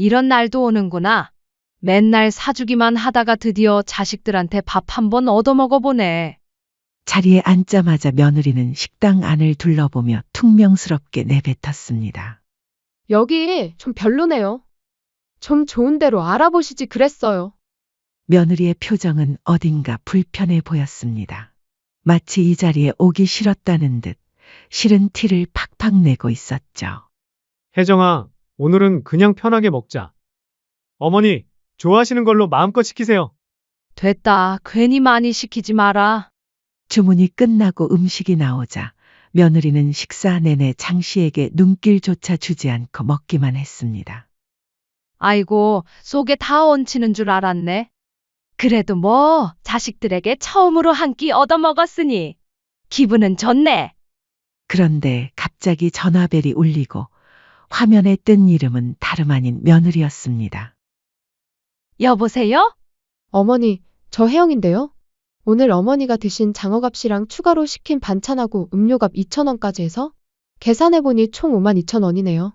이런 날도 오는구나. 맨날 사주기만 하다가 드디어 자식들한테 밥 한 번 얻어먹어보네. 자리에 앉자마자 며느리는 식당 안을 둘러보며 퉁명스럽게 내뱉었습니다. 여기 좀 별로네요. 좀 좋은 데로 알아보시지 그랬어요. 며느리의 표정은 어딘가 불편해 보였습니다. 마치 이 자리에 오기 싫었다는 듯 싫은 티를 팍팍 내고 있었죠. 혜정아, 오늘은 그냥 편하게 먹자. 어머니, 좋아하시는 걸로 마음껏 시키세요. 됐다. 괜히 많이 시키지 마라. 주문이 끝나고 음식이 나오자 며느리는 식사 내내 장 씨에게 눈길조차 주지 않고 먹기만 했습니다. 아이고, 속에 다 얹히는 줄 알았네. 그래도 뭐, 자식들에게 처음으로 한 끼 얻어먹었으니 기분은 좋네. 그런데 갑자기 전화벨이 울리고 화면에 뜬 이름은 다름 아닌 며느리였습니다. 여보세요? 어머니, 저 혜영인데요. 오늘 어머니가 드신 장어값이랑 추가로 시킨 반찬하고 음료값 2,000원까지 해서 계산해보니 총 52,000원이네요.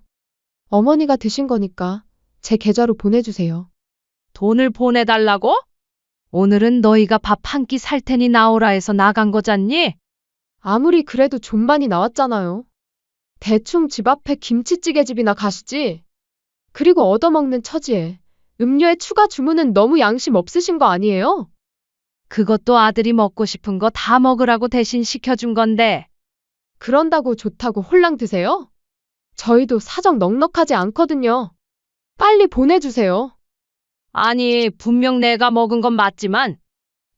어머니가 드신 거니까 제 계좌로 보내주세요. 돈을 보내달라고? 오늘은 너희가 밥 한 끼 살 테니 나오라 해서 나간 거잖니? 아무리 그래도 좀 많이 나왔잖아요. 대충 집 앞에 김치찌개집이나 가시지. 그리고 얻어먹는 처지에 음료에 추가 주문은 너무 양심 없으신 거 아니에요? 그것도 아들이 먹고 싶은 거 다 먹으라고 대신 시켜준 건데. 그런다고 좋다고 홀랑 드세요? 저희도 사정 넉넉하지 않거든요. 빨리 보내주세요. 아니, 분명 내가 먹은 건 맞지만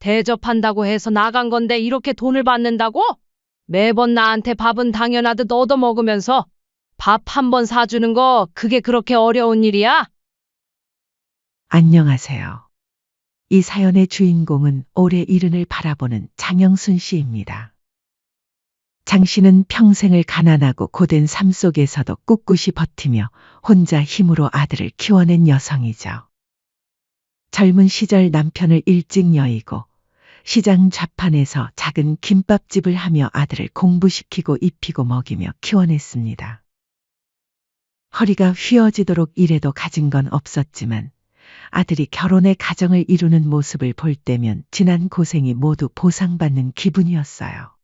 대접한다고 해서 나간 건데 이렇게 돈을 받는다고? 매번 나한테 밥은 당연하듯 얻어먹으면서 밥 한 번 사주는 거 그게 그렇게 어려운 일이야? 안녕하세요. 이 사연의 주인공은 올해 이른을 바라보는 장영순 씨입니다. 장 씨는 평생을 가난하고 고된 삶 속에서도 꿋꿋이 버티며 혼자 힘으로 아들을 키워낸 여성이죠. 젊은 시절 남편을 일찍 여의고 시장 좌판에서 작은 김밥집을 하며 아들을 공부시키고 입히고 먹이며 키워냈습니다. 허리가 휘어지도록 일해도 가진 건 없었지만 아들이 결혼해 가정을 이루는 모습을 볼 때면 지난 고생이 모두 보상받는 기분이었어요.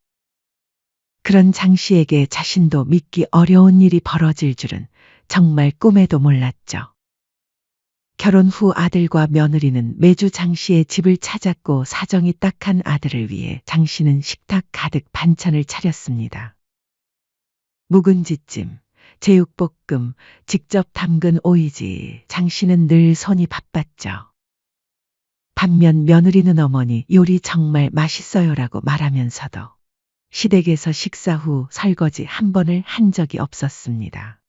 그런 장 씨에게 자신도 믿기 어려운 일이 벌어질 줄은 정말 꿈에도 몰랐죠. 결혼 후 아들과 며느리는 매주 장 씨의 집을 찾았고 사정이 딱한 아들을 위해 장 씨는 식탁 가득 반찬을 차렸습니다. 묵은지찜, 제육볶음, 직접 담근 오이지, 장 씨는 늘 손이 바빴죠. 반면 며느리는 어머니 요리 정말 맛있어요라고 말하면서도 시댁에서 식사 후 설거지 한 번을 한 적이 없었습니다.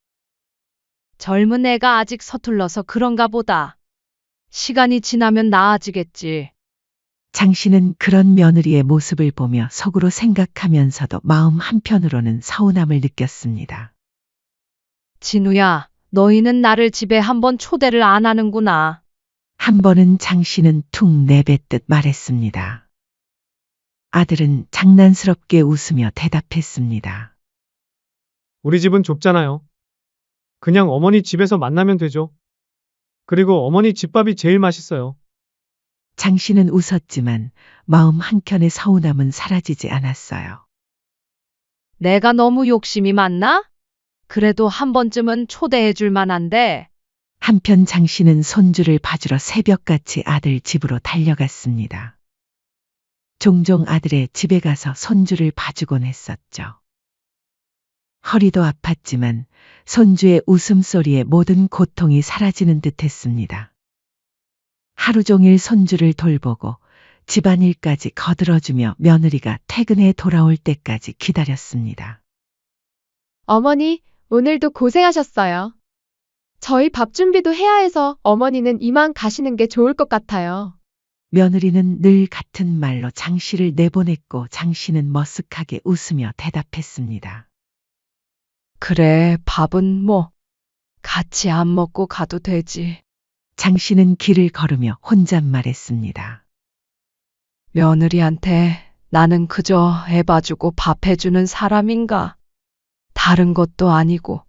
젊은 애가 아직 서툴러서 그런가 보다. 시간이 지나면 나아지겠지. 장 씨는 그런 며느리의 모습을 보며 속으로 생각하면서도 마음 한편으로는 서운함을 느꼈습니다. 진우야, 너희는 나를 집에 한번 초대를 안 하는구나. 한 번은 장 씨는 툭 내뱉듯 말했습니다. 아들은 장난스럽게 웃으며 대답했습니다. 우리 집은 좁잖아요. 그냥 어머니 집에서 만나면 되죠. 그리고 어머니 집밥이 제일 맛있어요. 장 씨는 웃었지만 마음 한켠의 서운함은 사라지지 않았어요. 내가 너무 욕심이 많나? 그래도 한 번쯤은 초대해 줄 만한데. 한편 장 씨는 손주를 봐주러 새벽같이 아들 집으로 달려갔습니다. 종종 아들의 집에 가서 손주를 봐주곤 했었죠. 허리도 아팠지만 손주의 웃음소리에 모든 고통이 사라지는 듯 했습니다. 하루 종일 손주를 돌보고 집안일까지 거들어주며 며느리가 퇴근해 돌아올 때까지 기다렸습니다. 어머니, 오늘도 고생하셨어요. 저희 밥 준비도 해야 해서 어머니는 이만 가시는 게 좋을 것 같아요. 며느리는 늘 같은 말로 장 씨를 내보냈고 장 씨는 머쓱하게 웃으며 대답했습니다. 그래, 밥은 뭐 같이 안 먹고 가도 되지. 장 씨는 길을 걸으며 혼잣말했습니다. 며느리한테 나는 그저 애 봐주고 밥 해주는 사람인가? 다른 것도 아니고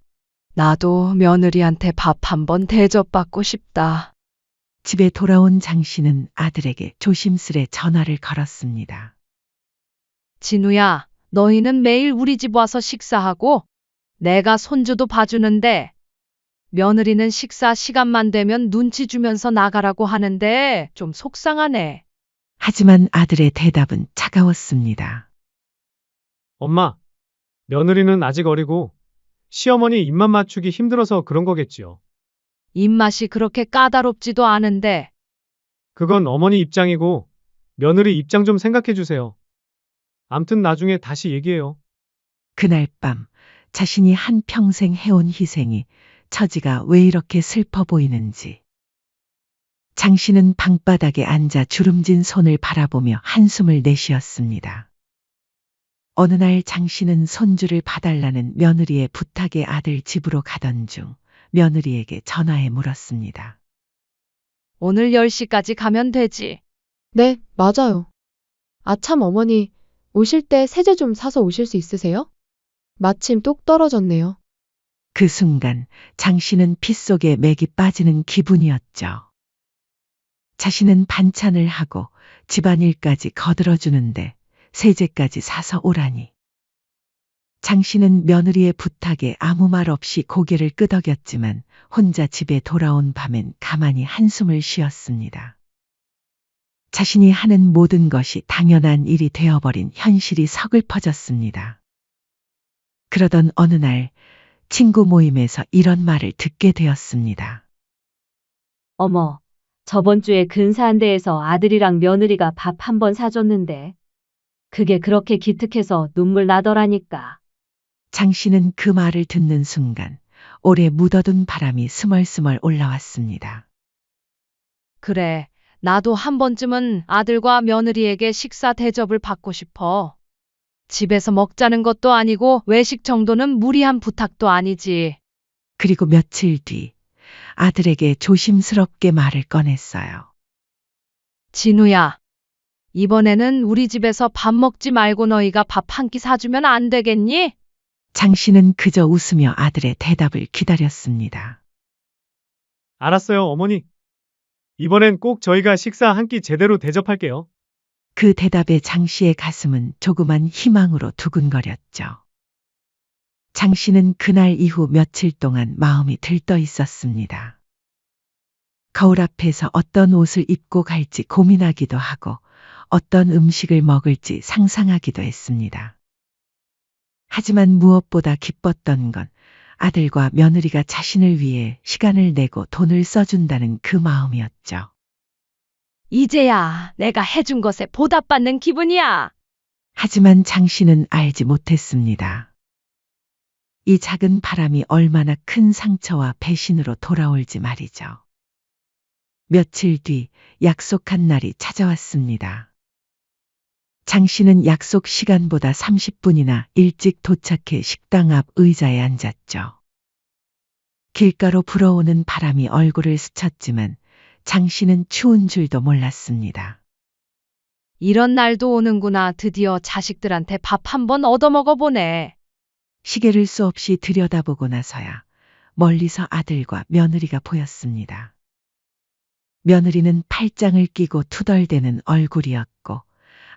나도 며느리한테 밥 한번 대접받고 싶다. 집에 돌아온 장 씨는 아들에게 조심스레 전화를 걸었습니다. 진우야, 너희는 매일 우리 집 와서 식사하고 내가 손주도 봐주는데 며느리는 식사 시간만 되면 눈치 주면서 나가라고 하는데 좀 속상하네. 하지만 아들의 대답은 차가웠습니다. 엄마, 며느리는 아직 어리고 시어머니 입맛 맞추기 힘들어서 그런 거겠지요. 입맛이 그렇게 까다롭지도 않은데 그건 어머니 입장이고 며느리 입장 좀 생각해 주세요. 암튼 나중에 다시 얘기해요. 그날 밤 자신이 한평생 해온 희생이 처지가 왜 이렇게 슬퍼 보이는지. 장 씨는 방바닥에 앉아 주름진 손을 바라보며 한숨을 내쉬었습니다. 어느 날 장 씨는 손주를 봐달라는 며느리의 부탁에 아들 집으로 가던 중 며느리에게 전화해 물었습니다. 오늘 10시까지 가면 되지. 네, 맞아요. 아참 어머니, 오실 때 세제 좀 사서 오실 수 있으세요? 마침 똑 떨어졌네요. 그 순간 장 씨는 피 속에 맥이 빠지는 기분이었죠. 자신은 반찬을 하고 집안일까지 거들어주는데 세제까지 사서 오라니. 장 씨는 며느리의 부탁에 아무 말 없이 고개를 끄덕였지만 혼자 집에 돌아온 밤엔 가만히 한숨을 쉬었습니다. 자신이 하는 모든 것이 당연한 일이 되어버린 현실이 서글퍼졌습니다. 그러던 어느 날 친구 모임에서 이런 말을 듣게 되었습니다. 어머, 저번 주에 근사한 데에서 아들이랑 며느리가 밥 한 번 사줬는데 그게 그렇게 기특해서 눈물 나더라니까. 장 씨는 그 말을 듣는 순간 오래 묻어둔 바람이 스멀스멀 올라왔습니다. 그래, 나도 한 번쯤은 아들과 며느리에게 식사 대접을 받고 싶어. 집에서 먹자는 것도 아니고 외식 정도는 무리한 부탁도 아니지. 그리고 며칠 뒤 아들에게 조심스럽게 말을 꺼냈어요. 진우야, 이번에는 우리 집에서 밥 먹지 말고 너희가 밥 한 끼 사주면 안 되겠니? 장 씨는 그저 웃으며 아들의 대답을 기다렸습니다. 알았어요, 어머니. 이번엔 꼭 저희가 식사 한 끼 제대로 대접할게요. 그 대답에 장 씨의 가슴은 조그만 희망으로 두근거렸죠. 장 씨는 그날 이후 며칠 동안 마음이 들떠 있었습니다. 거울 앞에서 어떤 옷을 입고 갈지 고민하기도 하고 어떤 음식을 먹을지 상상하기도 했습니다. 하지만 무엇보다 기뻤던 건 아들과 며느리가 자신을 위해 시간을 내고 돈을 써준다는 그 마음이었죠. 이제야 내가 해준 것에 보답받는 기분이야. 하지만 장 씨는 알지 못했습니다. 이 작은 바람이 얼마나 큰 상처와 배신으로 돌아올지 말이죠. 며칠 뒤 약속한 날이 찾아왔습니다. 장 씨는 약속 시간보다 30분이나 일찍 도착해 식당 앞 의자에 앉았죠. 길가로 불어오는 바람이 얼굴을 스쳤지만 장 씨는 추운 줄도 몰랐습니다. 이런 날도 오는구나. 드디어 자식들한테 밥 한 번 얻어먹어 보네. 시계를 수없이 들여다보고 나서야 멀리서 아들과 며느리가 보였습니다. 며느리는 팔짱을 끼고 투덜대는 얼굴이었고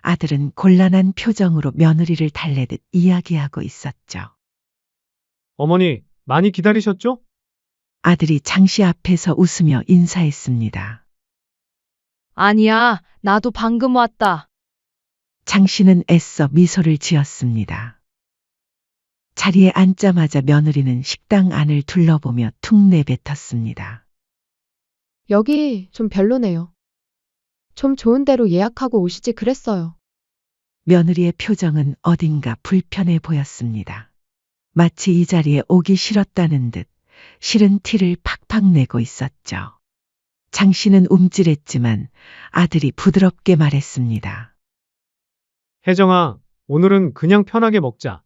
아들은 곤란한 표정으로 며느리를 달래듯 이야기하고 있었죠. 어머니, 많이 기다리셨죠? 아들이 장 씨 앞에서 웃으며 인사했습니다. 아니야, 나도 방금 왔다. 장 씨는 애써 미소를 지었습니다. 자리에 앉자마자 며느리는 식당 안을 둘러보며 툭 내뱉었습니다. 여기 좀 별로네요. 좀 좋은 데로 예약하고 오시지 그랬어요. 며느리의 표정은 어딘가 불편해 보였습니다. 마치 이 자리에 오기 싫었다는 듯 싫은 티를 팍팍 내고 있었죠. 장 씨는 움찔했지만 아들이 부드럽게 말했습니다. 혜정아, 오늘은 그냥 편하게 먹자.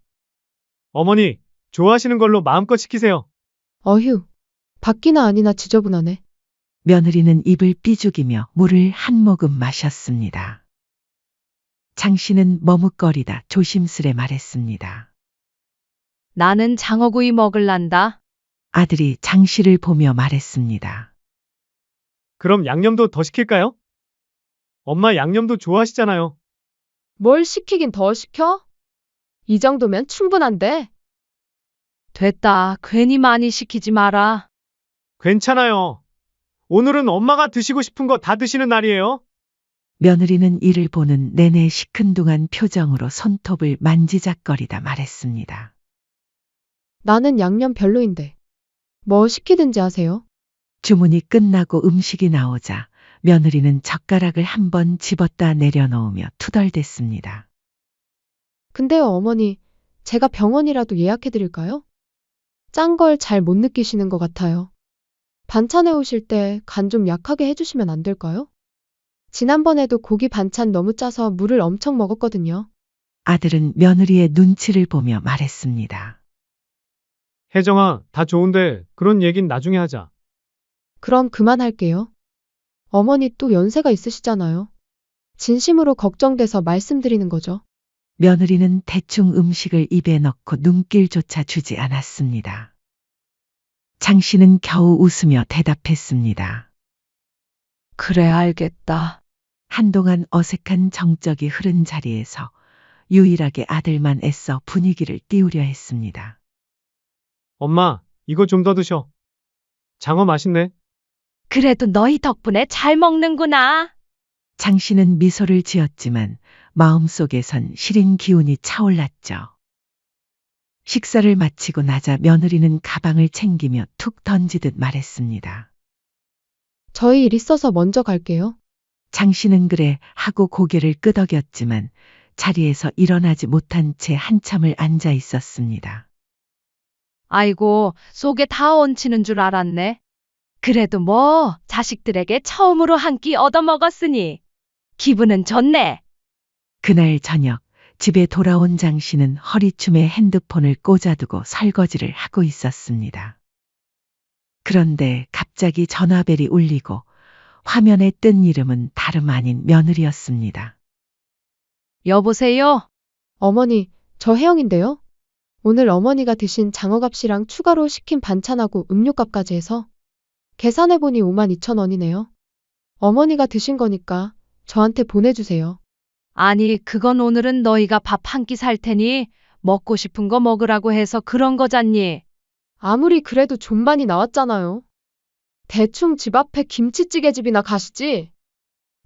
어머니, 좋아하시는 걸로 마음껏 시키세요. 어휴, 밖이나 아니나 지저분하네. 며느리는 입을 삐죽이며 물을 한 모금 마셨습니다. 장 씨는 머뭇거리다 조심스레 말했습니다. 나는 장어구이 먹을란다. 아들이 장 씨를 보며 말했습니다. 그럼 양념도 더 시킬까요? 엄마 양념도 좋아하시잖아요. 뭘 시키긴 더 시켜? 이 정도면 충분한데. 됐다. 괜히 많이 시키지 마라. 괜찮아요. 오늘은 엄마가 드시고 싶은 거 다 드시는 날이에요. 며느리는 이를 보는 내내 시큰둥한 표정으로 손톱을 만지작거리다 말했습니다. 나는 양념 별로인데. 뭐 시키든지 하세요. 주문이 끝나고 음식이 나오자 며느리는 젓가락을 한 번 집었다 내려놓으며 투덜댔습니다. 근데요, 어머니, 제가 병원이라도 예약해 드릴까요? 짠 걸 잘 못 느끼시는 것 같아요. 반찬해 오실 때 간 좀 약하게 해주시면 안 될까요? 지난번에도 고기 반찬 너무 짜서 물을 엄청 먹었거든요. 아들은 며느리의 눈치를 보며 말했습니다. 혜정아, 다 좋은데 그런 얘긴 나중에 하자. 그럼 그만할게요. 어머니 또 연세가 있으시잖아요. 진심으로 걱정돼서 말씀드리는 거죠. 며느리는 대충 음식을 입에 넣고 눈길조차 주지 않았습니다. 장 씨는 겨우 웃으며 대답했습니다. 그래, 알겠다. 한동안 어색한 정적이 흐른 자리에서 유일하게 아들만 애써 분위기를 띄우려 했습니다. 엄마, 이거 좀 더 드셔. 장어 맛있네. 그래도 너희 덕분에 잘 먹는구나. 장 씨는 미소를 지었지만 마음속에선 시린 기운이 차올랐죠. 식사를 마치고 나자 며느리는 가방을 챙기며 툭 던지듯 말했습니다. 저희 일 있어서 먼저 갈게요. 장 씨는 그래 하고 고개를 끄덕였지만 자리에서 일어나지 못한 채 한참을 앉아 있었습니다. 아이고, 속에 다 얹히는 줄 알았네. 그래도 뭐, 자식들에게 처음으로 한 끼 얻어먹었으니 기분은 좋네. 그날 저녁 집에 돌아온 장 씨는 허리춤에 핸드폰을 꽂아두고 설거지를 하고 있었습니다. 그런데 갑자기 전화벨이 울리고 화면에 뜬 이름은 다름 아닌 며느리였습니다. 여보세요? 어머니, 저 혜영인데요. 오늘 어머니가 드신 장어값이랑 추가로 시킨 반찬하고 음료값까지 해서 계산해보니 52,000원이네요. 어머니가 드신 거니까 저한테 보내주세요. 아니, 그건 오늘은 너희가 밥 한 끼 살 테니 먹고 싶은 거 먹으라고 해서 그런 거잖니. 아무리 그래도 좀 많이 나왔잖아요. 대충 집 앞에 김치찌개집이나 가시지.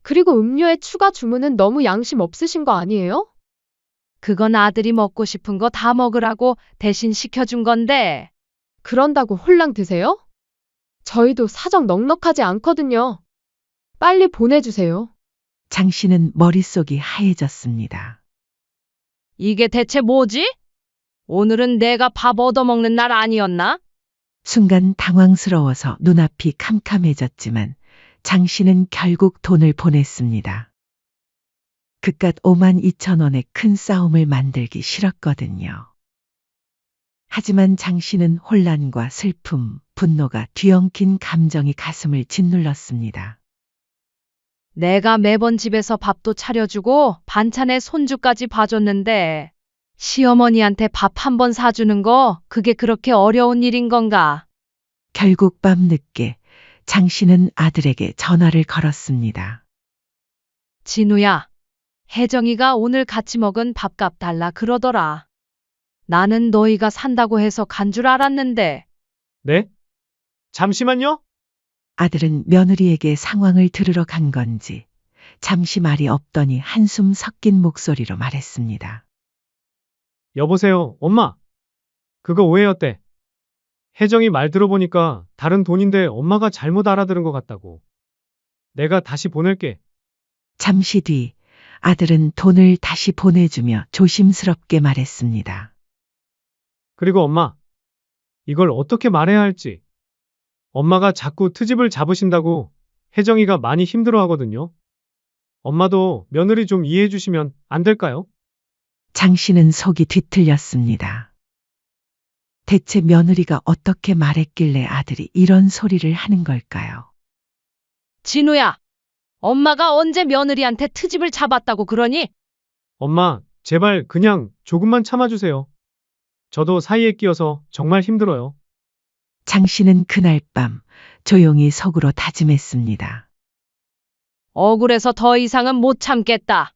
그리고 음료에 추가 주문은 너무 양심 없으신 거 아니에요? 그건 아들이 먹고 싶은 거 다 먹으라고 대신 시켜준 건데. 그런다고 홀랑 드세요? 저희도 사정 넉넉하지 않거든요. 빨리 보내주세요. 장 씨는 머릿속이 하얘졌습니다. 이게 대체 뭐지? 오늘은 내가 밥 얻어먹는 날 아니었나? 순간 당황스러워서 눈앞이 캄캄해졌지만 장 씨는 결국 돈을 보냈습니다. 그깟 52,000원의 큰 싸움을 만들기 싫었거든요. 하지만 장 씨는 혼란과 슬픔, 분노가 뒤엉킨 감정이 가슴을 짓눌렀습니다. 내가 매번 집에서 밥도 차려주고 반찬에 손주까지 봐줬는데 시어머니한테 밥 한 번 사주는 거 그게 그렇게 어려운 일인 건가? 결국 밤늦게 장 씨는 아들에게 전화를 걸었습니다. 진우야, 혜정이가 오늘 같이 먹은 밥값 달라 그러더라. 나는 너희가 산다고 해서 간 줄 알았는데. 네? 잠시만요. 아들은 며느리에게 상황을 들으러 간 건지 잠시 말이 없더니 한숨 섞인 목소리로 말했습니다. 여보세요, 엄마. 그거 오해였대. 혜정이 말 들어보니까 다른 돈인데 엄마가 잘못 알아들은 것 같다고. 내가 다시 보낼게. 잠시 뒤 아들은 돈을 다시 보내주며 조심스럽게 말했습니다. 그리고 엄마, 이걸 어떻게 말해야 할지. 엄마가 자꾸 트집을 잡으신다고 혜정이가 많이 힘들어 하거든요. 엄마도 며느리 좀 이해해 주시면 안 될까요? 장 씨는 속이 뒤틀렸습니다. 대체 며느리가 어떻게 말했길래 아들이 이런 소리를 하는 걸까요? 진우야, 엄마가 언제 며느리한테 트집을 잡았다고 그러니? 엄마, 제발 그냥 조금만 참아주세요. 저도 사이에 끼어서 정말 힘들어요. 장 씨는 그날 밤 조용히 속으로 다짐했습니다. 억울해서 더 이상은 못 참겠다.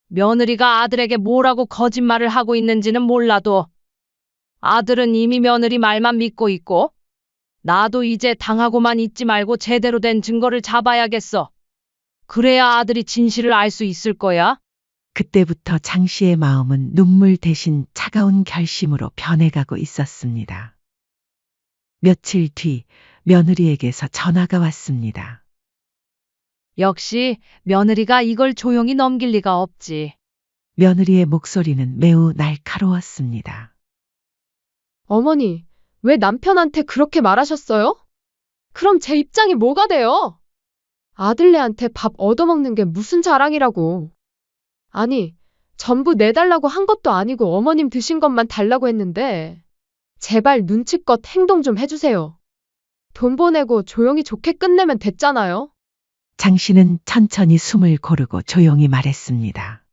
며느리가 아들에게 뭐라고 거짓말을 하고 있는지는 몰라도 아들은 이미 며느리 말만 믿고 있고 나도 이제 당하고만 있지 말고 제대로 된 증거를 잡아야겠어. 그래야 아들이 진실을 알 수 있을 거야. 그때부터 장 씨의 마음은 눈물 대신 차가운 결심으로 변해가고 있었습니다. 며칠 뒤 며느리에게서 전화가 왔습니다. 역시 며느리가 이걸 조용히 넘길 리가 없지. 며느리의 목소리는 매우 날카로웠습니다. 어머니, 왜 남편한테 그렇게 말하셨어요? 그럼 제 입장이 뭐가 돼요? 아들네한테 밥 얻어먹는 게 무슨 자랑이라고. 아니, 전부 내달라고 한 것도 아니고 어머님 드신 것만 달라고 했는데, 제발 눈치껏 행동 좀 해주세요. 돈 보내고 조용히 좋게 끝내면 됐잖아요. 장 씨는 천천히 숨을 고르고 조용히 말했습니다.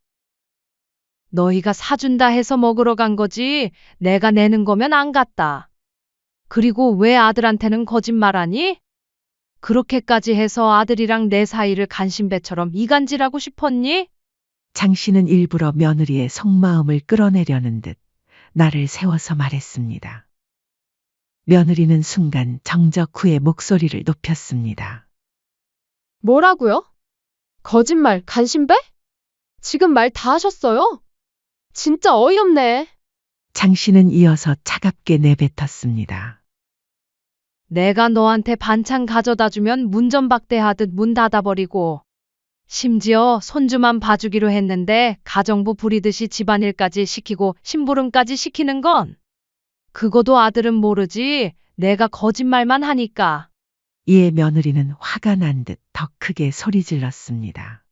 너희가 사준다 해서 먹으러 간 거지 내가 내는 거면 안 갔다. 그리고 왜 아들한테는 거짓말하니? 그렇게까지 해서 아들이랑 내 사이를 간신배처럼 이간질하고 싶었니? 장 씨는 일부러 며느리의 속마음을 끌어내려는 듯 나를 세워서 말했습니다. 며느리는 순간 정적 후에 목소리를 높였습니다. 뭐라고요? 거짓말, 간신배? 지금 말 다 하셨어요? 진짜 어이없네. 장 씨는 이어서 차갑게 내뱉었습니다. 내가 너한테 반찬 가져다 주면 문전박대하듯 문 닫아버리고 심지어 손주만 봐주기로 했는데 가정부 부리듯이 집안일까지 시키고 심부름까지 시키는 건 그거도 아들은 모르지 내가 거짓말만 하니까. 이에 며느리는 화가 난 듯 더 크게 소리 질렀습니다.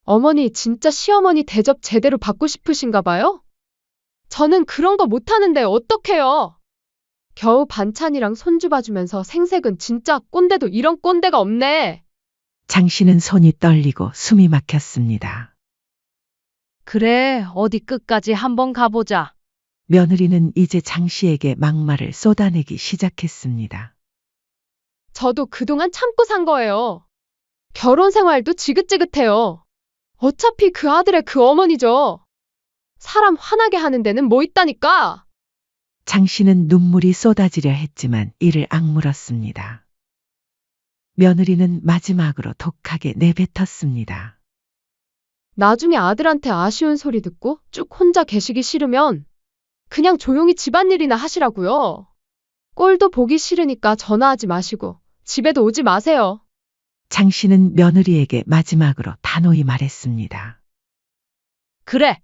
어머니 진짜 시어머니 대접 제대로 받고 싶으신가 봐요? 저는 그런 거 못하는데 어떡해요? 겨우 반찬이랑 손주 봐주면서 생색은 진짜 꼰대도 이런 꼰대가 없네. 장 씨는 손이 떨리고 숨이 막혔습니다. 그래, 어디 끝까지 한번 가보자. 며느리는 이제 장 씨에게 막말을 쏟아내기 시작했습니다. 저도 그동안 참고 산 거예요. 결혼 생활도 지긋지긋해요. 어차피 그 아들의 그 어머니죠. 사람 화나게 하는 데는 뭐 있다니까. 장 씨는 눈물이 쏟아지려 했지만 이를 악물었습니다. 며느리는 마지막으로 독하게 내뱉었습니다. 나중에 아들한테 아쉬운 소리 듣고 쭉 혼자 계시기 싫으면 그냥 조용히 집안일이나 하시라고요. 꼴도 보기 싫으니까 전화하지 마시고 집에도 오지 마세요. 장 씨는 며느리에게 마지막으로 단호히 말했습니다. 그래,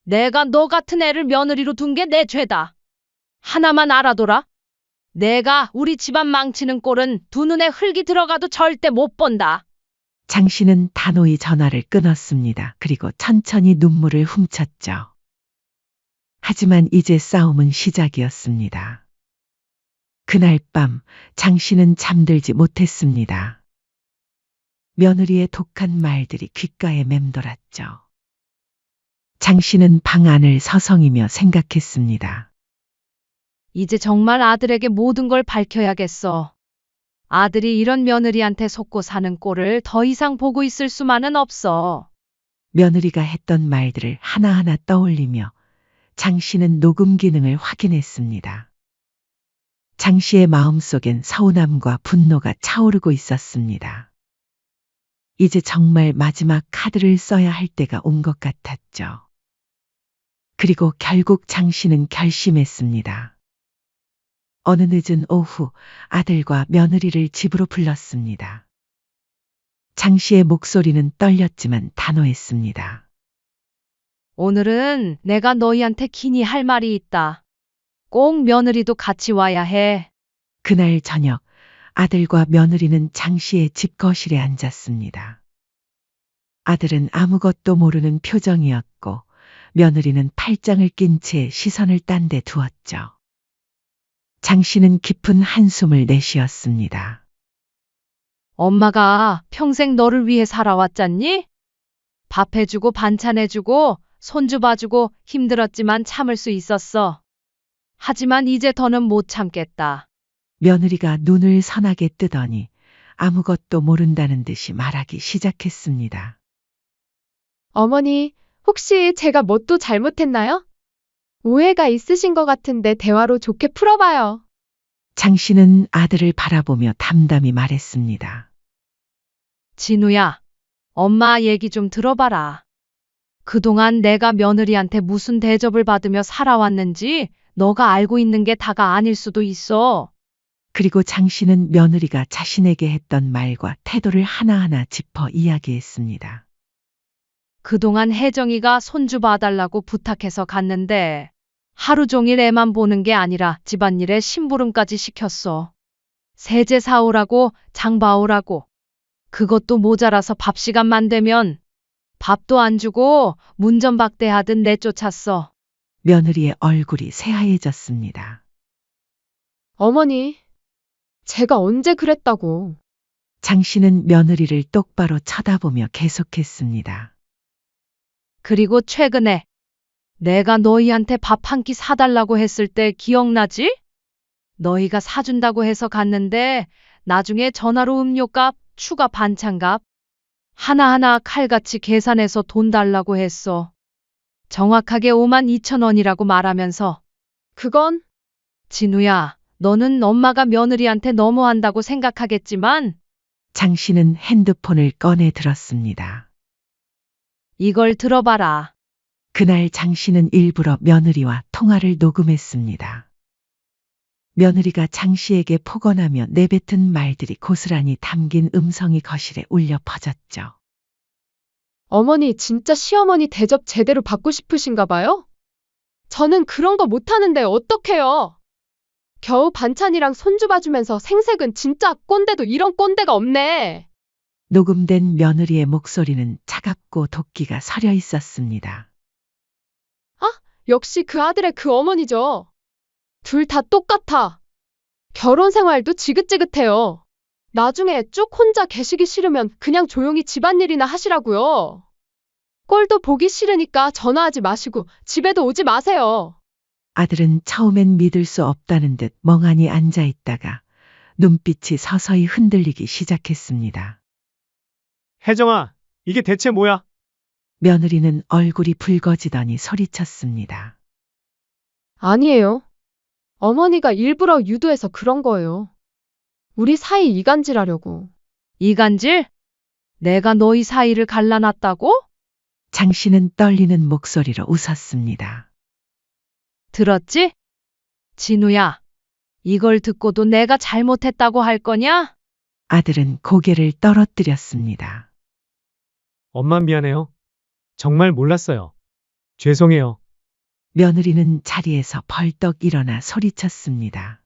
내가 너 같은 애를 며느리로 둔 게 내 죄다. 하나만 알아둬라. 내가 우리 집안 망치는 꼴은 두 눈에 흙이 들어가도 절대 못 본다. 장 씨는 단호히 전화를 끊었습니다. 그리고 천천히 눈물을 훔쳤죠. 하지만 이제 싸움은 시작이었습니다. 그날 밤 장 씨는 잠들지 못했습니다. 며느리의 독한 말들이 귓가에 맴돌았죠. 장 씨는 방 안을 서성이며 생각했습니다. 이제 정말 아들에게 모든 걸 밝혀야겠어. 아들이 이런 며느리한테 속고 사는 꼴을 더 이상 보고 있을 수만은 없어. 며느리가 했던 말들을 하나하나 떠올리며 장 씨는 녹음 기능을 확인했습니다. 장 씨의 마음속엔 서운함과 분노가 차오르고 있었습니다. 이제 정말 마지막 카드를 써야 할 때가 온 것 같았죠. 그리고 결국 장 씨는 결심했습니다. 어느 늦은 오후 아들과 며느리를 집으로 불렀습니다. 장 씨의 목소리는 떨렸지만 단호했습니다. 오늘은 내가 너희한테 긴히 할 말이 있다. 꼭 며느리도 같이 와야 해. 그날 저녁 아들과 며느리는 장 씨의 집 거실에 앉았습니다. 아들은 아무것도 모르는 표정이었고 며느리는 팔짱을 낀 채 시선을 딴 데 두었죠. 장 씨는 깊은 한숨을 내쉬었습니다. 엄마가 평생 너를 위해 살아왔잖니? 밥 해주고 반찬 해주고 손주 봐주고 힘들었지만 참을 수 있었어. 하지만 이제 더는 못 참겠다. 며느리가 눈을 선하게 뜨더니 아무것도 모른다는 듯이 말하기 시작했습니다. 어머니, 혹시 제가 뭐 또 잘못했나요? 오해가 있으신 것 같은데 대화로 좋게 풀어봐요. 장 씨는 아들을 바라보며 담담히 말했습니다. 진우야, 엄마 얘기 좀 들어봐라. 그동안 내가 며느리한테 무슨 대접을 받으며 살아왔는지 너가 알고 있는 게 다가 아닐 수도 있어. 그리고 장 씨는 며느리가 자신에게 했던 말과 태도를 하나하나 짚어 이야기했습니다. 그동안 혜정이가 손주 봐달라고 부탁해서 갔는데 하루 종일 애만 보는 게 아니라 집안일에 심부름까지 시켰어. 세제 사오라고 장 봐오라고. 그것도 모자라서 밥 시간만 되면 밥도 안 주고 문전박대하듯 내쫓았어. 며느리의 얼굴이 새하얘졌습니다. 어머니, 제가 언제 그랬다고. 장 씨는 며느리를 똑바로 쳐다보며 계속했습니다. 그리고 최근에 내가 너희한테 밥 한 끼 사달라고 했을 때 기억나지? 너희가 사준다고 해서 갔는데 나중에 전화로 음료값, 추가 반찬값 하나하나 칼같이 계산해서 돈 달라고 했어. 정확하게 52,000원이라고 말하면서 그건 진우야, 너는 엄마가 며느리한테 너무한다고 생각하겠지만 장 씨는 핸드폰을 꺼내 들었습니다. 이걸 들어봐라. 그날 장 씨는 일부러 며느리와 통화를 녹음했습니다. 며느리가 장 씨에게 폭언하며 내뱉은 말들이 고스란히 담긴 음성이 거실에 울려 퍼졌죠. 어머니 진짜 시어머니 대접 제대로 받고 싶으신가 봐요? 저는 그런 거 못하는데 어떡해요? 겨우 반찬이랑 손주 봐주면서 생색은 진짜 꼰대도 이런 꼰대가 없네. 녹음된 며느리의 목소리는 차갑고 도끼가 서려 있었습니다. 역시 그 아들의 그 어머니죠. 둘 다 똑같아. 결혼 생활도 지긋지긋해요. 나중에 쭉 혼자 계시기 싫으면 그냥 조용히 집안일이나 하시라고요. 꼴도 보기 싫으니까 전화하지 마시고 집에도 오지 마세요. 아들은 처음엔 믿을 수 없다는 듯 멍하니 앉아 있다가 눈빛이 서서히 흔들리기 시작했습니다. 혜정아, 이게 대체 뭐야? 며느리는 얼굴이 붉어지더니 소리쳤습니다. 아니에요. 어머니가 일부러 유도해서 그런 거예요. 우리 사이 이간질하려고. 이간질? 내가 너희 사이를 갈라놨다고? 장 씨는 떨리는 목소리로 웃었습니다. 들었지? 진우야, 이걸 듣고도 내가 잘못했다고 할 거냐? 아들은 고개를 떨어뜨렸습니다. 엄마 미안해요. 정말 몰랐어요. 죄송해요. 며느리는 자리에서 벌떡 일어나 소리쳤습니다.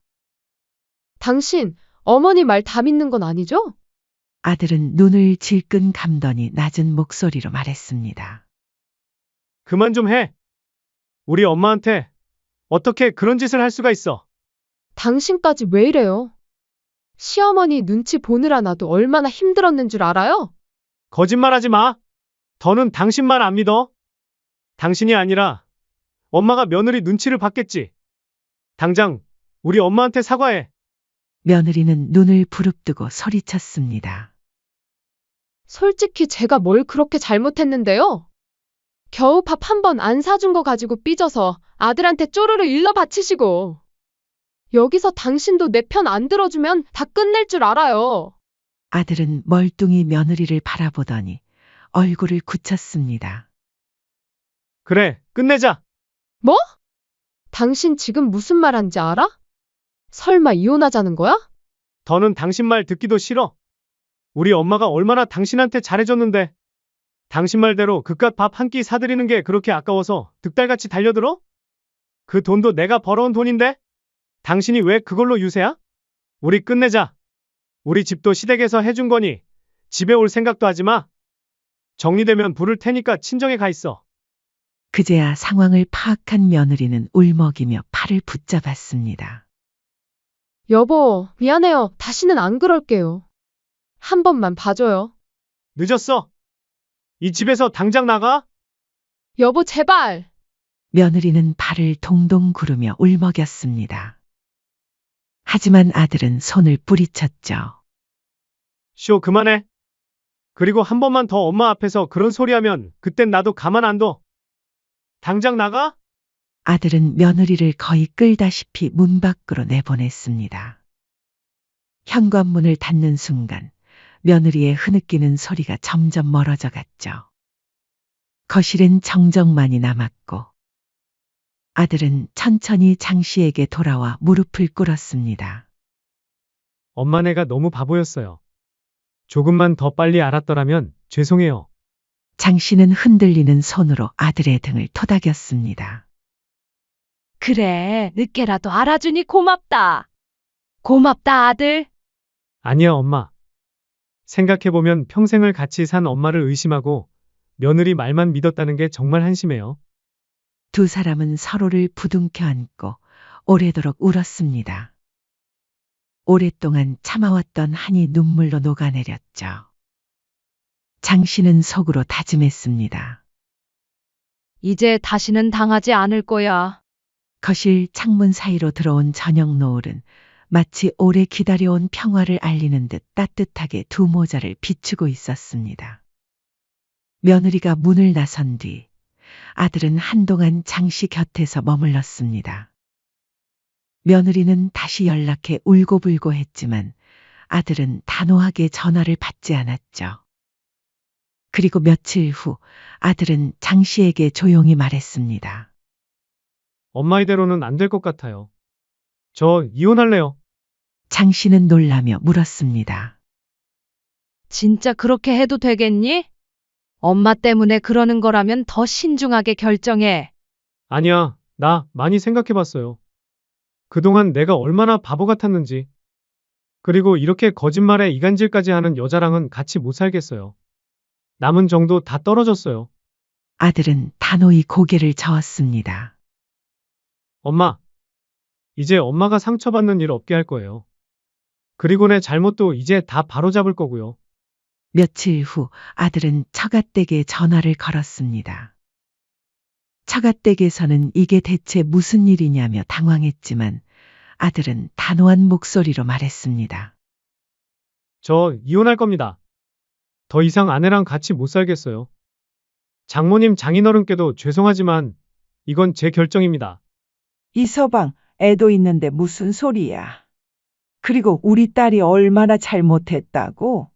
당신, 어머니 말 다 믿는 건 아니죠? 아들은 눈을 질끈 감더니 낮은 목소리로 말했습니다. 그만 좀 해. 우리 엄마한테 어떻게 그런 짓을 할 수가 있어? 당신까지 왜 이래요? 시어머니 눈치 보느라 나도 얼마나 힘들었는 줄 알아요? 거짓말하지 마. 더는 당신 말 안 믿어. 당신이 아니라 엄마가 며느리 눈치를 봤겠지. 당장 우리 엄마한테 사과해. 며느리는 눈을 부릅뜨고 소리쳤습니다. 솔직히 제가 뭘 그렇게 잘못했는데요? 겨우 밥 한 번 안 사준 거 가지고 삐져서 아들한테 쪼르르 일러 바치시고. 여기서 당신도 내 편 안 들어주면 다 끝낼 줄 알아요. 아들은 멀뚱히 며느리를 바라보더니 얼굴을 굳혔습니다. 그래, 끝내자. 뭐? 당신 지금 무슨 말 한지 알아? 설마 이혼하자는 거야? 더는 당신 말 듣기도 싫어. 우리 엄마가 얼마나 당신한테 잘해줬는데. 당신 말대로 그깟 밥 한 끼 사드리는 게 그렇게 아까워서 득달같이 달려들어? 그 돈도 내가 벌어온 돈인데? 당신이 왜 그걸로 유세야? 우리 끝내자. 우리 집도 시댁에서 해준 거니 집에 올 생각도 하지 마. 정리되면 부를 테니까 친정에 가 있어. 그제야 상황을 파악한 며느리는 울먹이며 팔을 붙잡았습니다. 여보, 미안해요. 다시는 안 그럴게요. 한 번만 봐줘요. 늦었어. 이 집에서 당장 나가. 여보, 제발. 며느리는 발을 동동 구르며 울먹였습니다. 하지만 아들은 손을 뿌리쳤죠. 쇼 그만해. 그리고 한 번만 더 엄마 앞에서 그런 소리 하면 그땐 나도 가만 안 둬. 당장 나가? 아들은 며느리를 거의 끌다시피 문 밖으로 내보냈습니다. 현관문을 닫는 순간 며느리의 흐느끼는 소리가 점점 멀어져 갔죠. 거실엔 정적만이 남았고 아들은 천천히 장 씨에게 돌아와 무릎을 꿇었습니다. 엄마 내가 너무 바보였어요. 조금만 더 빨리 알았더라면 죄송해요. 장 씨는 흔들리는 손으로 아들의 등을 토닥였습니다. 그래, 늦게라도 알아주니 고맙다. 고맙다, 아들. 아니야, 엄마. 생각해보면 평생을 같이 산 엄마를 의심하고 며느리 말만 믿었다는 게 정말 한심해요. 두 사람은 서로를 부둥켜 안고 오래도록 울었습니다. 오랫동안 참아왔던 한이 눈물로 녹아내렸죠. 장 씨는 속으로 다짐했습니다. 이제 다시는 당하지 않을 거야. 거실 창문 사이로 들어온 저녁 노을은 마치 오래 기다려온 평화를 알리는 듯 따뜻하게 두 모자를 비추고 있었습니다. 며느리가 문을 나선 뒤 아들은 한동안 장 씨 곁에서 머물렀습니다. 며느리는 다시 연락해 울고불고 했지만 아들은 단호하게 전화를 받지 않았죠. 그리고 며칠 후 아들은 장 씨에게 조용히 말했습니다. 엄마 이대로는 안 될 것 같아요. 저 이혼할래요. 장 씨는 놀라며 물었습니다. 진짜 그렇게 해도 되겠니? 엄마 때문에 그러는 거라면 더 신중하게 결정해. 아니야, 나 많이 생각해봤어요. 그동안 내가 얼마나 바보 같았는지. 그리고 이렇게 거짓말에 이간질까지 하는 여자랑은 같이 못 살겠어요. 남은 정도 다 떨어졌어요. 아들은 단호히 고개를 저었습니다. 엄마, 이제 엄마가 상처받는 일 없게 할 거예요. 그리고 내 잘못도 이제 다 바로잡을 거고요. 며칠 후 아들은 처가댁에 전화를 걸었습니다. 처가댁에서는 이게 대체 무슨 일이냐며 당황했지만 아들은 단호한 목소리로 말했습니다. 저 이혼할 겁니다. 더 이상 아내랑 같이 못 살겠어요. 장모님 장인어른께도 죄송하지만 이건 제 결정입니다. 이서방, 애도 있는데 무슨 소리야. 그리고 우리 딸이 얼마나 잘못했다고?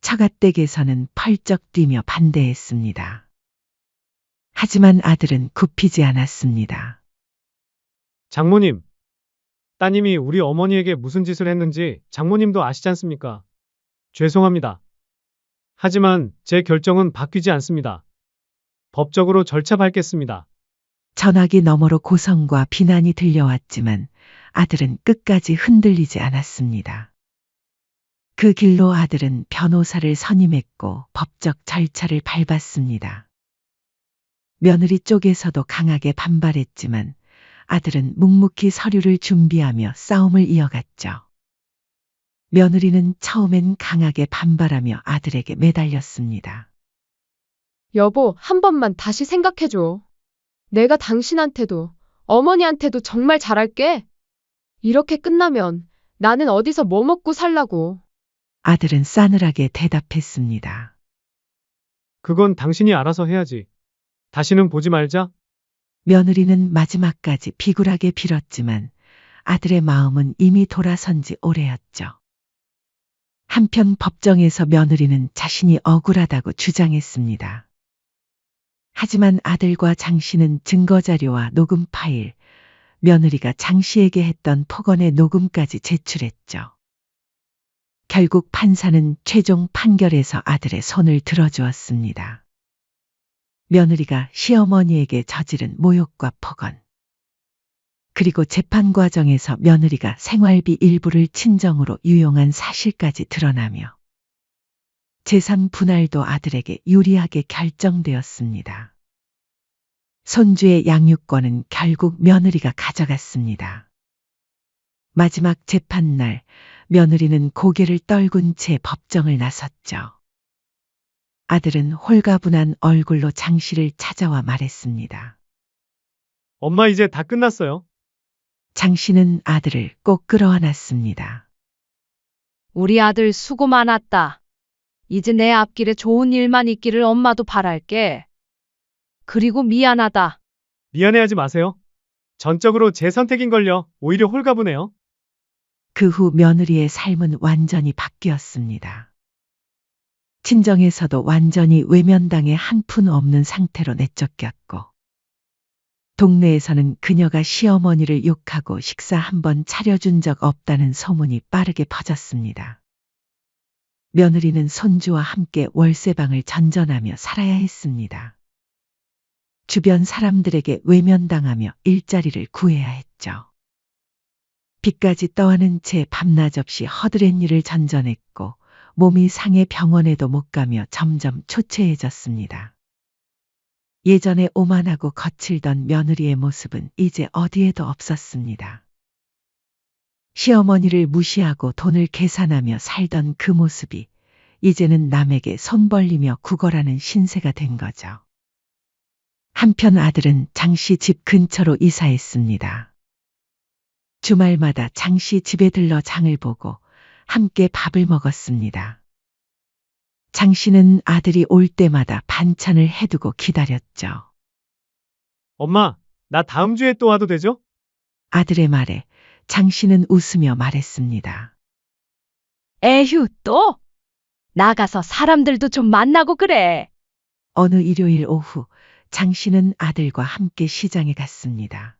처가댁에서는 펄쩍 뛰며 반대했습니다. 하지만 아들은 굽히지 않았습니다. 장모님, 따님이 우리 어머니에게 무슨 짓을 했는지 장모님도 아시지 않습니까? 죄송합니다. 하지만 제 결정은 바뀌지 않습니다. 법적으로 절차 밟겠습니다. 전화기 너머로 고성과 비난이 들려왔지만 아들은 끝까지 흔들리지 않았습니다. 그 길로 아들은 변호사를 선임했고 법적 절차를 밟았습니다. 며느리 쪽에서도 강하게 반발했지만 아들은 묵묵히 서류를 준비하며 싸움을 이어갔죠. 며느리는 처음엔 강하게 반발하며 아들에게 매달렸습니다. 여보, 한 번만 다시 생각해줘. 내가 당신한테도, 어머니한테도 정말 잘할게. 이렇게 끝나면 나는 어디서 뭐 먹고 살라고. 아들은 싸늘하게 대답했습니다. 그건 당신이 알아서 해야지. 다시는 보지 말자. 며느리는 마지막까지 비굴하게 빌었지만 아들의 마음은 이미 돌아선 지 오래였죠. 한편 법정에서 며느리는 자신이 억울하다고 주장했습니다. 하지만 아들과 장 씨는 증거자료와 녹음 파일, 며느리가 장 씨에게 했던 폭언의 녹음까지 제출했죠. 결국 판사는 최종 판결에서 아들의 손을 들어주었습니다. 며느리가 시어머니에게 저지른 모욕과 폭언, 그리고 재판 과정에서 며느리가 생활비 일부를 친정으로 유용한 사실까지 드러나며 재산 분할도 아들에게 유리하게 결정되었습니다. 손주의 양육권은 결국 며느리가 가져갔습니다. 마지막 재판날 며느리는 고개를 떨군 채 법정을 나섰죠. 아들은 홀가분한 얼굴로 장 씨를 찾아와 말했습니다. 엄마 이제 다 끝났어요. 장 씨는 아들을 꼭 끌어안았습니다. 우리 아들 수고 많았다. 이제 내 앞길에 좋은 일만 있기를 엄마도 바랄게. 그리고 미안하다. 미안해하지 마세요. 전적으로 제 선택인걸요. 오히려 홀가분해요. 그 후 며느리의 삶은 완전히 바뀌었습니다. 친정에서도 완전히 외면당해 한 푼 없는 상태로 내쫓겼고, 동네에서는 그녀가 시어머니를 욕하고 식사 한 번 차려준 적 없다는 소문이 빠르게 퍼졌습니다. 며느리는 손주와 함께 월세방을 전전하며 살아야 했습니다. 주변 사람들에게 외면당하며 일자리를 구해야 했죠. 빚까지 떠안은 채 밤낮 없이 허드렛 일을 전전했고 몸이 상해 병원에도 못 가며 점점 초췌해졌습니다. 예전에 오만하고 거칠던 며느리의 모습은 이제 어디에도 없었습니다. 시어머니를 무시하고 돈을 계산하며 살던 그 모습이 이제는 남에게 손 벌리며 구걸하는 신세가 된 거죠. 한편 아들은 장씨 집 근처로 이사했습니다. 주말마다 장씨 집에 들러 장을 보고 함께 밥을 먹었습니다. 장씨는 아들이 올 때마다 반찬을 해두고 기다렸죠. 엄마, 나 다음 주에 또 와도 되죠? 아들의 말에 장씨는 웃으며 말했습니다. 에휴, 또? 나가서 사람들도 좀 만나고 그래. 어느 일요일 오후 장씨는 아들과 함께 시장에 갔습니다.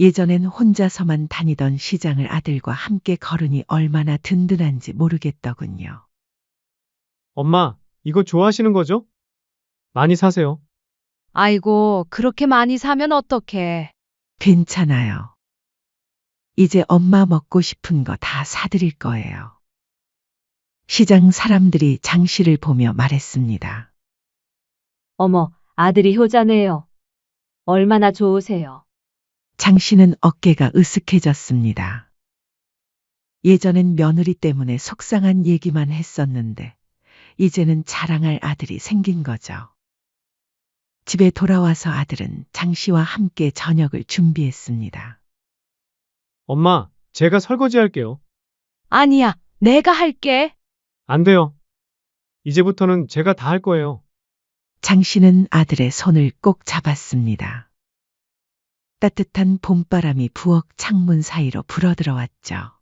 예전엔 혼자서만 다니던 시장을 아들과 함께 걸으니 얼마나 든든한지 모르겠더군요. 엄마, 이거 좋아하시는 거죠? 많이 사세요. 아이고, 그렇게 많이 사면 어떡해. 괜찮아요. 이제 엄마 먹고 싶은 거 다 사드릴 거예요. 시장 사람들이 장씨를 보며 말했습니다. 어머, 아들이 효자네요. 얼마나 좋으세요. 장씨는 어깨가 으쓱해졌습니다. 예전엔 며느리 때문에 속상한 얘기만 했었는데 이제는 자랑할 아들이 생긴 거죠. 집에 돌아와서 아들은 장씨와 함께 저녁을 준비했습니다. 엄마, 제가 설거지 할게요. 아니야, 내가 할게. 안 돼요. 이제부터는 제가 다 할 거예요. 장씨는 아들의 손을 꼭 잡았습니다. 따뜻한 봄바람이 부엌 창문 사이로 불어들어왔죠.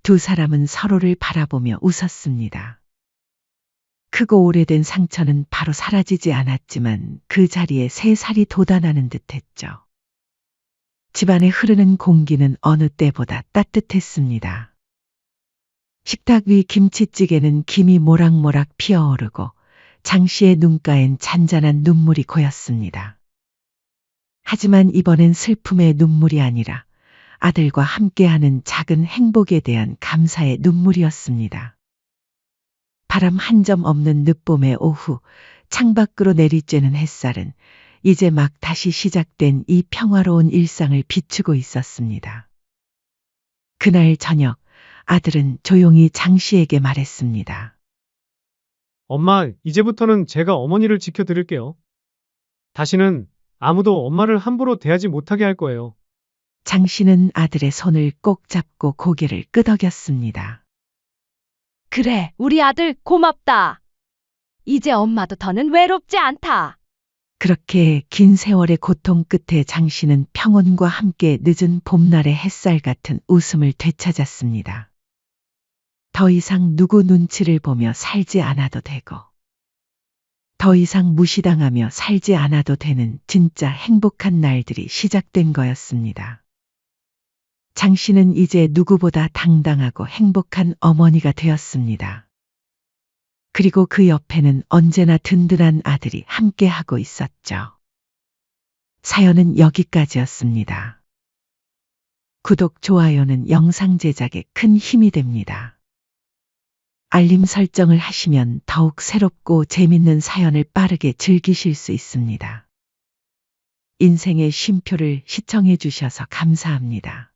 두 사람은 서로를 바라보며 웃었습니다. 크고 오래된 상처는 바로 사라지지 않았지만 그 자리에 새 살이 돋아나는 듯했죠. 집안에 흐르는 공기는 어느 때보다 따뜻했습니다. 식탁 위 김치찌개는 김이 모락모락 피어오르고 장씨의 눈가엔 잔잔한 눈물이 고였습니다. 하지만 이번엔 슬픔의 눈물이 아니라 아들과 함께하는 작은 행복에 대한 감사의 눈물이었습니다. 바람 한 점 없는 늦봄의 오후, 창밖으로 내리쬐는 햇살은 이제 막 다시 시작된 이 평화로운 일상을 비추고 있었습니다. 그날 저녁, 아들은 조용히 장씨에게 말했습니다. 엄마, 이제부터는 제가 어머니를 지켜드릴게요. 다시는 아무도 엄마를 함부로 대하지 못하게 할 거예요. 장씨는 아들의 손을 꼭 잡고 고개를 끄덕였습니다. 그래, 우리 아들 고맙다. 이제 엄마도 더는 외롭지 않다. 그렇게 긴 세월의 고통 끝에 장씨는 평온과 함께 늦은 봄날의 햇살 같은 웃음을 되찾았습니다. 더 이상 누구 눈치를 보며 살지 않아도 되고, 더 이상 무시당하며 살지 않아도 되는 진짜 행복한 날들이 시작된 거였습니다. 장씨는 이제 누구보다 당당하고 행복한 어머니가 되었습니다. 그리고 그 옆에는 언제나 든든한 아들이 함께하고 있었죠. 사연은 여기까지였습니다. 구독, 좋아요는 영상 제작에 큰 힘이 됩니다. 알림 설정을 하시면 더욱 새롭고 재밌는 사연을 빠르게 즐기실 수 있습니다. 인생의 쉼표를 시청해 주셔서 감사합니다.